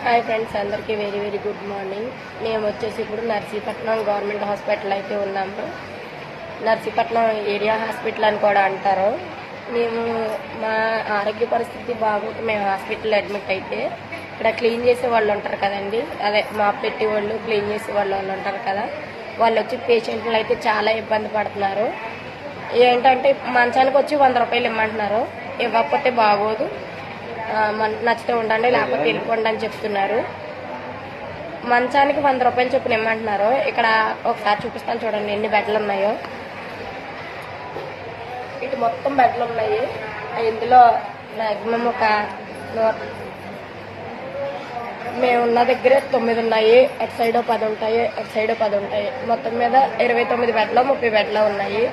Hi friends, అందరికీ very very good morning. మేము వచ్చేసి ఇప్పుడు నర్సీపట్నం గవర్నమెంట్ హాస్పిటల్ అయితే ఉన్నాము. నర్సీపట్నం ఏరియా హాస్పిటల్ అని కూడా అంటారు. మేము మా ఆరోగ్య పరిస్థితి బాగోక మేము హాస్పిటల్ అడ్మిట్ అయితే ఇక్కడ క్లీన్ చేసే వాళ్ళు ఉంటారు కదండి, అదే మా పెట్టి వాళ్ళు క్లీన్ చేసే వాళ్ళు ఉంటారు కదా, వాళ్ళు వచ్చి పేషెంట్లు అయితే చాలా ఇబ్బంది పడుతున్నారు. ఏంటంటే మంచానికి వచ్చి 100 రూపాయలు ఇమ్మంటున్నారు. ఇవ్వకపోతే బాగోదు, నచ్చితే ఉండండి లేకపోతే వెళ్ళిపోండి అని చెప్తున్నారు. మంచానికి 100 రూపాయలు చొప్పున ఇమ్మంటున్నారు. ఇక్కడ ఒకసారి చూపిస్తాను చూడండి ఎన్ని బెడ్లు ఉన్నాయో. ఇటు మొత్తం బెడ్లు ఉన్నాయి. ఇందులో మ్యాక్సిమం ఒక మేము ఉన్న దగ్గర 9 ఉన్నాయి. అటు సైడ్ 10 ఉంటాయి, అటు సైడ్ 10 ఉంటాయి. మొత్తం మీద 29 బెడ్లు 30 బెడ్లు ఉన్నాయి.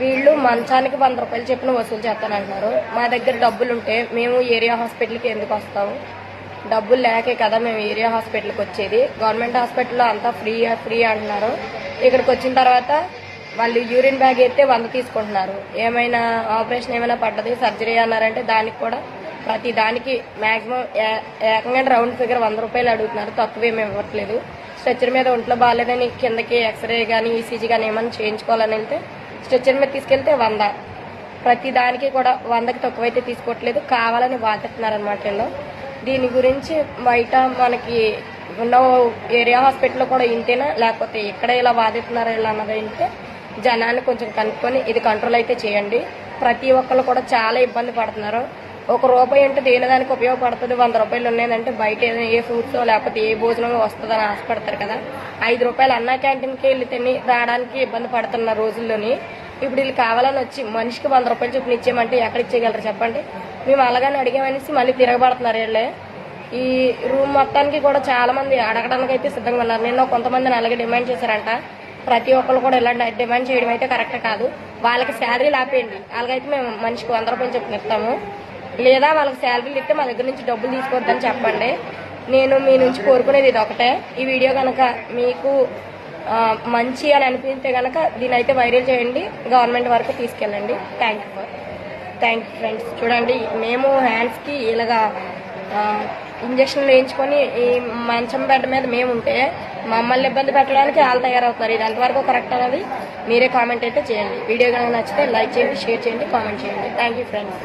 వీళ్ళు మంచానికి 100 రూపాయలు చెప్పిన వసూలు చేస్తానంటున్నారు. మా దగ్గర డబ్బులు ఉంటే మేము ఏరియా హాస్పిటల్కి ఎందుకు వస్తాము? డబ్బులు లేకే కదా మేము ఏరియా హాస్పిటల్కి వచ్చేది. గవర్నమెంట్ హాస్పిటల్లో అంతా ఫ్రీ అంటున్నారు. ఇక్కడికి వచ్చిన తర్వాత వాళ్ళు యూరిన్ బ్యాగ్ అయితే 100 తీసుకుంటున్నారు. ఏమైనా ఆపరేషన్ ఏమైనా పడ్డది సర్జరీ అన్నారంటే దానికి కూడా ప్రతి దానికి మ్యాక్సిమం ఏకంగా రౌండ్ ఫిగర్ 100 రూపాయలు అడుగుతున్నారు. తక్కువేమి ఇవ్వట్లేదు. స్ట్రెచ్చర్ మీద ఒంట్లో బాగాలేదని కిందకి ఎక్స్రే కానీ ఈసీజీ కానీ ఏమైనా చేయించుకోవాలని వెళ్తే స్ట్రెచ్చర్ మీద తీసుకెళ్తే 100. ప్రతి దానికి కూడా 100కి తక్కువైతే తీసుకోవట్లేదు, కావాలని వాదిస్తున్నారనమాట వీళ్ళు. దీని గురించి బయట మనకి ఉన్న ఏరియా హాస్పిటల్లో కూడా ఇంతేనా లేకపోతే ఇక్కడ ఇలా వాదిస్తున్నారు ఇలా అన్నది అంటే జనాన్ని కొంచెం కనుక్కొని ఇది కంట్రోల్ అయితే చేయండి. ప్రతి ఒక్కళ్ళు కూడా చాలా ఇబ్బంది పడుతున్నారు. ₹1 అంటే దేని దానికి ఉపయోగపడుతుంది. 100 రూపాయలు ఉన్నాయంటే బయట ఏ ఫ్రూట్స్ లేకపోతే ఏ భోజనం వస్తుందని ఆశపడతారు కదా. 5 రూపాయలు అన్నా క్యాంటీన్కి వెళ్ళి తిని రావడానికి ఇబ్బంది పడుతున్న రోజుల్లోని ఇప్పుడు వీళ్ళు కావాలని వచ్చి మనిషికి 100 రూపాయలు చొప్పున ఇచ్చేయమంటే ఎక్కడ ఇచ్చేయగలరు చెప్పండి? మేము అలాగని అడిగామనేసి మళ్ళీ తిరగబడుతున్నారు వీళ్ళే. ఈ రూమ్ మొత్తానికి కూడా చాలా మంది అడగడానికి అయితే సిద్ధంగా ఉన్నారు. నిన్న కొంతమందిని అలాగే డిమాండ్ చేశారంట. ప్రతి ఒక్కరు కూడా ఇలాంటి డిమాండ్ చేయడం అయితే కరెక్ట్ కాదు. వాళ్ళకి శాలరీలు ఆపేయండి. అలాగైతే మేము మనిషికి 100 రూపాయలు చొప్పున ఇస్తాము. లేదా వాళ్ళకి శాలరీలు ఇస్తే మా దగ్గర నుంచి డబ్బులు తీసుకోవద్దని చెప్పండి. నేను మీ నుంచి కోరుకునేది ఇది ఒకటే. ఈ వీడియో కనుక మీకు మంచి అని అనిపిస్తే కనుక దీని అయితే వైరల్ చేయండి, గవర్నమెంట్ వరకు తీసుకెళ్ళండి. Thank you friends. చూడండి మేము హ్యాండ్స్కి ఇలాగా ఇంజక్షన్లు వేయించుకొని ఈ మంచం బెడ్ మీద మేము ఉంటే మమ్మల్ని ఇబ్బంది పెట్టడానికి వాళ్ళు తయారవుతున్నారు. ఇది ఎంతవరకు కరెక్ట్ అనేది మీరే కామెంట్ అయితే చేయండి. వీడియో కనుక నచ్చితే లైక్ చేయండి, షేర్ చేయండి, కామెంట్ చేయండి. Thank you friends.